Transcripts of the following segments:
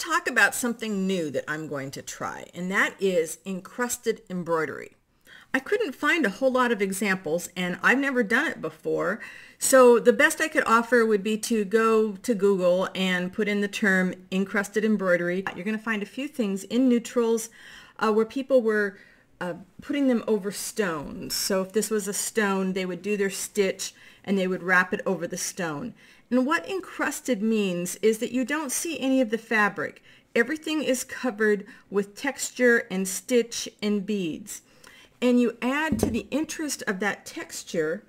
talk about something new that I'm going to try, and that is encrusted embroidery. I couldn't find a whole lot of examples, and I've never done it before. So the best I could offer would be to go to Google and put in the term encrusted embroidery. You're going to find a few things in neutrals where people were putting them over stones. So if this was a stone, they would do their stitch and they would wrap it over the stone. And what encrusted means is that you don't see any of the fabric. Everything is covered with texture and stitch and beads. And you add to the interest of that texture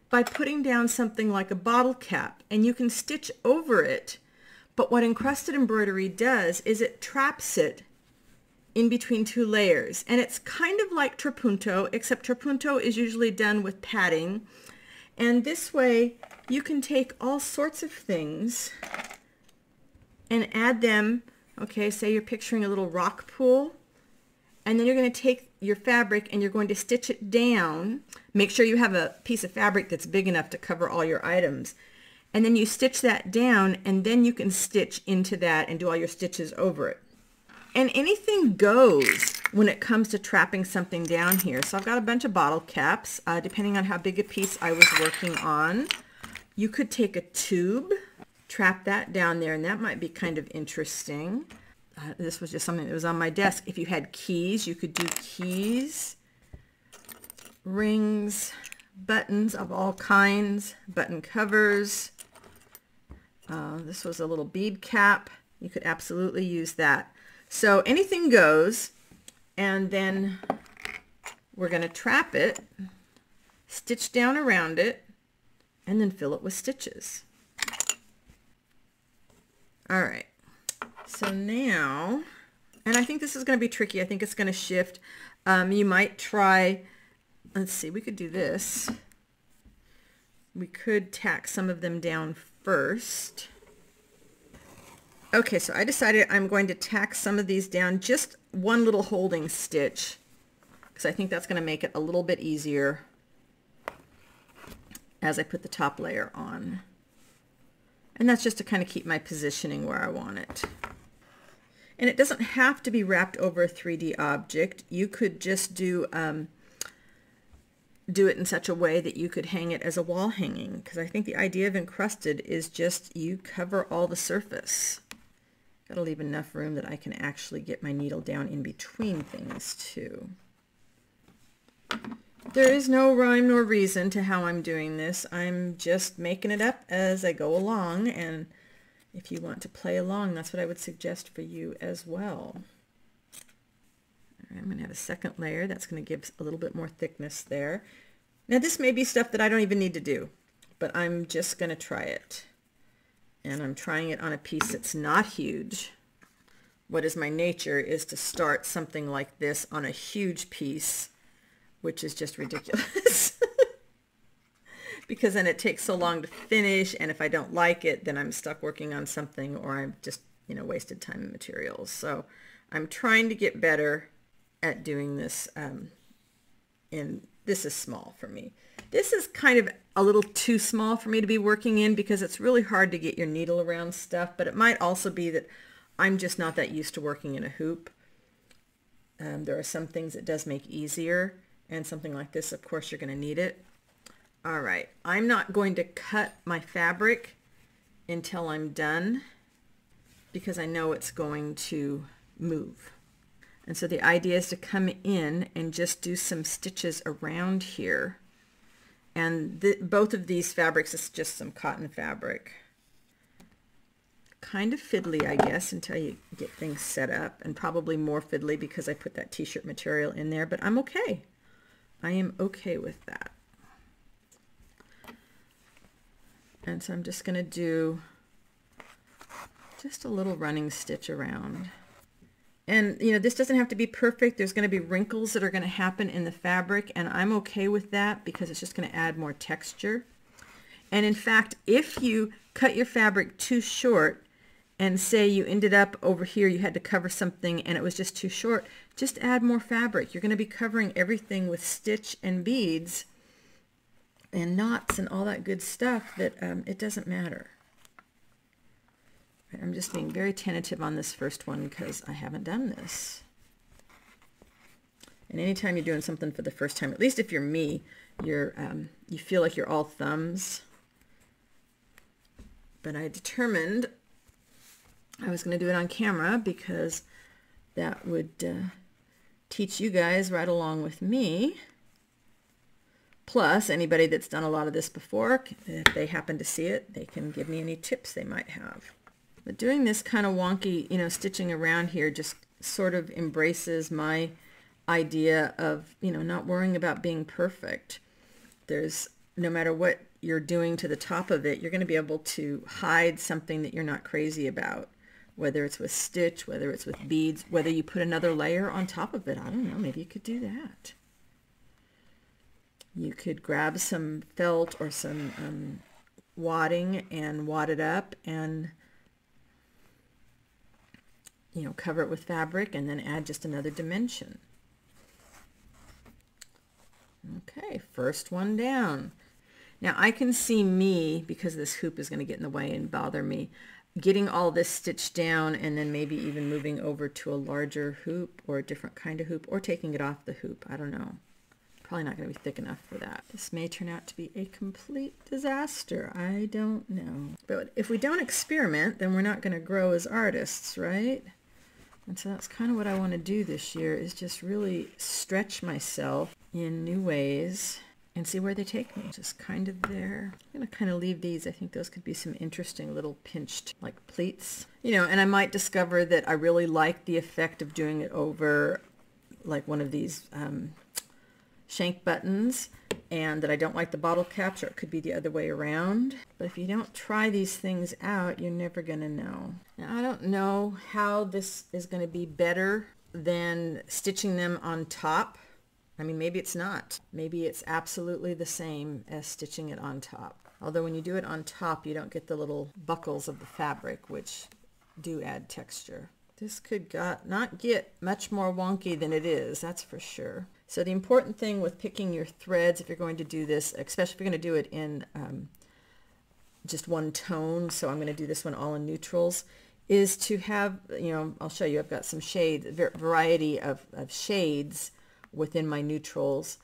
by putting down something like a bottle cap, and you can stitch over it. But what encrusted embroidery does is it traps it in between two layers. And it's kind of like trapunto, except trapunto is usually done with padding. And this way you can take all sorts of things and add them. Okay, say you're picturing a little rock pool, and then you're going to take your fabric and you're going to stitch it down. Make sure you have a piece of fabric that's big enough to cover all your items. And then you stitch that down, and then you can stitch into that and do all your stitches over it. And anything goes when it comes to trapping something down here. So I've got a bunch of bottle caps, depending on how big a piece I was working on. You could take a tube, trap that down there, and that might be kind of interesting. This was just something that was on my desk. If you had keys, you could do keys, rings, buttons of all kinds, button covers. This was a little bead cap. You could absolutely use that. So anything goes, and then we're going to trap it, stitch down around it, and then fill it with stitches. All right. So now, and I think this is going to be tricky. I think it's going to shift. You might try, let's see, we could do this. We could tack some of them down first. Okay, so I decided I'm going to tack some of these down, just one little holding stitch, because I think that's going to make it a little bit easier as I put the top layer on. And that's just to kind of keep my positioning where I want it. And it doesn't have to be wrapped over a 3D object. You could just do it in such a way that you could hang it as a wall hanging, because I think the idea of encrusted is just you cover all the surface. Got to leave enough room that I can actually get my needle down in between things too. There is no rhyme nor reason to how I'm doing this. I'm just making it up as I go along, and if you want to play along, that's what I would suggest for you as well. All right, I'm going to have a second layer. That's going to give a little bit more thickness there. Now this may be stuff that I don't even need to do, but I'm just going to try it. And I'm trying it on a piece that's not huge. What is my nature is to start something like this on a huge piece, which is just ridiculous. Because then it takes so long to finish, and if I don't like it, then I'm stuck working on something, or I've just, wasted time and materials. So I'm trying to get better at doing this, and this is small for me. This is kind of a little too small for me to be working in, because it's really hard to get your needle around stuff, but it might also be that I'm just not that used to working in a hoop. There are some things it does make easier, and something like this, of course, you're going to need it. All right, I'm not going to cut my fabric until I'm done, because I know it's going to move. And so the idea is to come in and just do some stitches around here. And both of these fabrics is just some cotton fabric. Kind of fiddly, I guess, until you get things set up, and probably more fiddly because I put that t-shirt material in there, but I'm okay. I am okay with that. And so I'm just going to do just a little running stitch around. And this doesn't have to be perfect. There's going to be wrinkles that are going to happen in the fabric, and I'm okay with that because it's just going to add more texture. And in fact, if you cut your fabric too short, and say you ended up over here, you had to cover something and it was just too short, just add more fabric. You're going to be covering everything with stitch and beads and knots and all that good stuff that it doesn't matter. I'm just being very tentative on this first one because I haven't done this. And anytime you're doing something for the first time, at least if you're me, you feel like you're all thumbs. But I determined I was going to do it on camera because that would teach you guys right along with me. Plus, anybody that's done a lot of this before, if they happen to see it, they can give me any tips they might have. But doing this kind of wonky, stitching around here just sort of embraces my idea of, not worrying about being perfect. There's, no matter what you're doing to the top of it, you're going to be able to hide something that you're not crazy about, whether it's with stitch, whether it's with beads, whether you put another layer on top of it. I don't know, maybe you could do that. You could grab some felt or some wadding and wad it up and cover it with fabric and then add just another dimension. Okay, first one down. Now I can see me, because this hoop is going to get in the way and bother me, getting all this stitched down and then maybe even moving over to a larger hoop or a different kind of hoop or taking it off the hoop. I don't know. Probably not going to be thick enough for that. This may turn out to be a complete disaster. I don't know. But if we don't experiment, then we're not going to grow as artists, right? And so that's kind of what I want to do this year, is just really stretch myself in new ways and see where they take me. Just kind of there. I'm going to kind of leave these. I think those could be some interesting little pinched like pleats. And I might discover that I really like the effect of doing it over like one of these shank buttons, and that I don't like the bottle caps, or it could be the other way around. But if you don't try these things out, you're never going to know. Now, I don't know how this is going to be better than stitching them on top. I mean, maybe it's not. Maybe it's absolutely the same as stitching it on top. Although when you do it on top, you don't get the little buckles of the fabric, which do add texture. This could not get much more wonky than it is, that's for sure. So the important thing with picking your threads, if you're going to do this, especially if you're going to do it in just one tone, so I'm going to do this one all in neutrals, is to have, I'll show you, I've got some shades, variety of shades within my neutrals.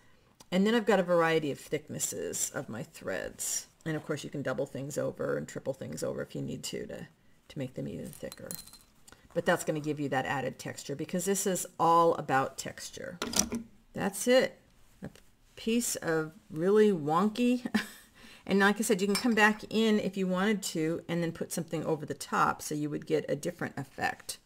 And then I've got a variety of thicknesses of my threads. And of course you can double things over and triple things over if you need to make them even thicker. But that's going to give you that added texture, because this is all about texture. That's it. A piece of really wonky. And like I said, you can come back in if you wanted to and then put something over the top, so you would get a different effect.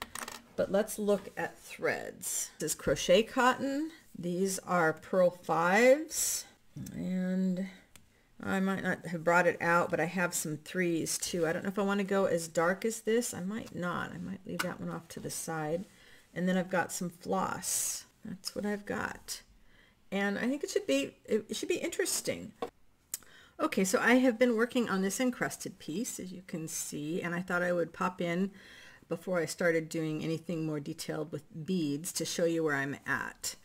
But let's look at threads. This is crochet cotton. These are purl 5s. And I might not have brought it out, but I have some 3s too. I don't know if I want to go as dark as this. I might not. I might leave that one off to the side. And then I've got some floss. That's what I've got. And I think it should be interesting. Okay, so I have been working on this encrusted piece, as you can see, and I thought I would pop in before I started doing anything more detailed with beads to show you where I'm at.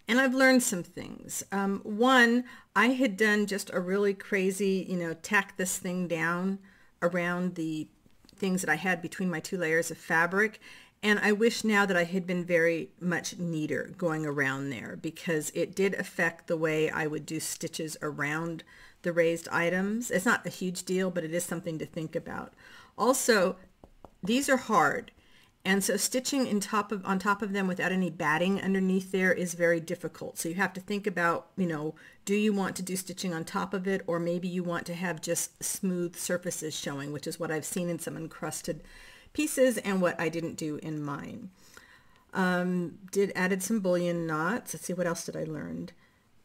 And I've learned some things. One, I had done just a really crazy, tack this thing down around the things that I had between my 2 layers of fabric. And I wish now that I had been very much neater going around there, because it did affect the way I would do stitches around the raised items. It's not a huge deal, but it is something to think about. Also, these are hard. And so stitching on top of them without any batting underneath there is very difficult. So you have to think about, do you want to do stitching on top of it, or maybe you want to have just smooth surfaces showing, which is what I've seen in some encrusted pieces and what I didn't do in mine. Added some bullion knots. Let's see, what else did I learn?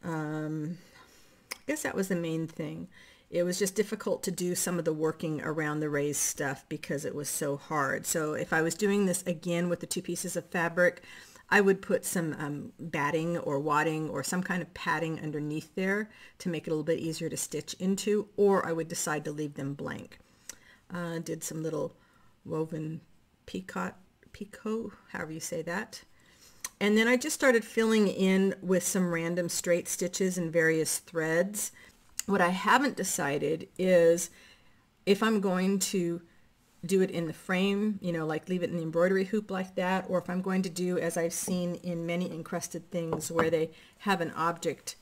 I guess that was the main thing. It was just difficult to do some of the working around the raised stuff because it was so hard. So if I was doing this again with the 2 pieces of fabric, I would put some batting or wadding or some kind of padding underneath there to make it a little bit easier to stitch into, or I would decide to leave them blank. Did some little woven picot, however you say that. And then I just started filling in with some random straight stitches and various threads. What I haven't decided is if I'm going to do it in the frame, you know, like leave it in the embroidery hoop like that, or if I'm going to do, as I've seen in many encrusted things, where they have an object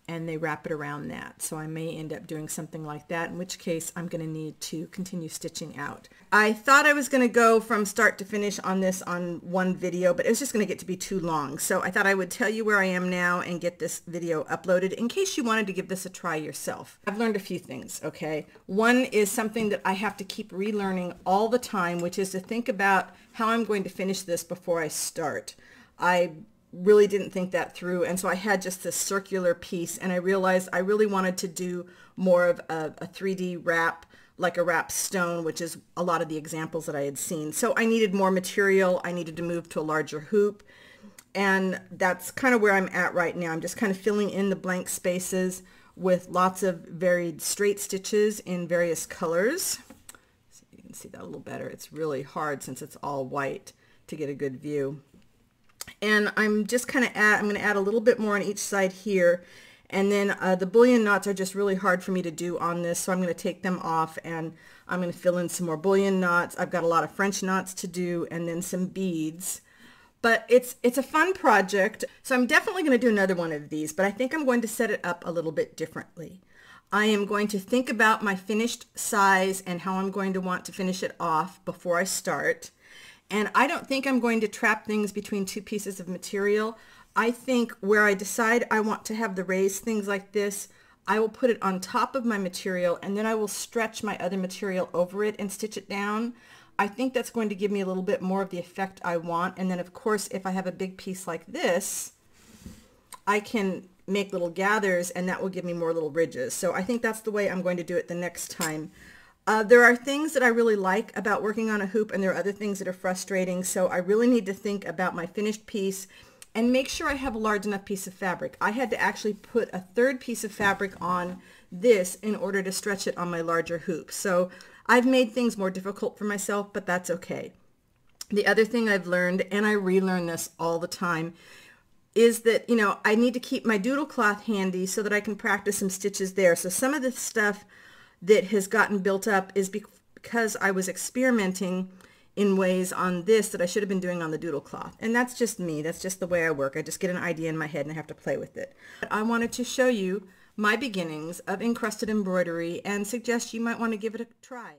and they wrap it around that. So I may end up doing something like that, in which case I'm going to need to continue stitching out. I thought I was going to go from start to finish on this on one video, but it was just going to get to be too long. So I thought I would tell you where I am now and get this video uploaded in case you wanted to give this a try yourself. I've learned a few things, okay? One is something that I have to keep relearning all the time, which is to think about how I'm going to finish this before I start. I really didn't think that through, and so I had just this circular piece, and I realized I really wanted to do more of a 3D wrap, like a wrap stone, which is a lot of the examples that I had seen. So I needed more material. I needed to move to a larger hoop, and that's kind of where I'm at right now. I'm just kind of filling in the blank spaces with lots of varied straight stitches in various colors. So you can see that a little better. It's really hard since it's all white to get a good view. And I'm just kind of I'm going to add a little bit more on each side here, and then the bullion knots are just really hard for me to do on this, so I'm going to take them off and I'm going to fill in some more bullion knots. I've got a lot of French knots to do, and then some beads. But it's a fun project, so I'm definitely going to do another one of these, but I think I'm going to set it up a little bit differently. I am going to think about my finished size and how I'm going to want to finish it off before I start. And I don't think I'm going to trap things between two pieces of material. I think where I decide I want to have the raised things like this, I will put it on top of my material, and then I will stretch my other material over it and stitch it down. I think that's going to give me a little bit more of the effect I want. And then of course, if I have a big piece like this, I can make little gathers, and that will give me more little ridges. So I think that's the way I'm going to do it the next time. There are things that I really like about working on a hoop, and there are other things that are frustrating. So I really need to think about my finished piece and make sure I have a large enough piece of fabric. I had to actually put a third piece of fabric on this in order to stretch it on my larger hoop. So I've made things more difficult for myself, but that's okay. The other thing I've learned, and I relearn this all the time, is that, you know, I need to keep my doodle cloth handy so that I can practice some stitches there. So some of the stuff that has gotten built up is because I was experimenting in ways on this that I should have been doing on the doodle cloth. And that's just me. That's just the way I work. I just get an idea in my head and I have to play with it. But I wanted to show you my beginnings of encrusted embroidery and suggest you might want to give it a try.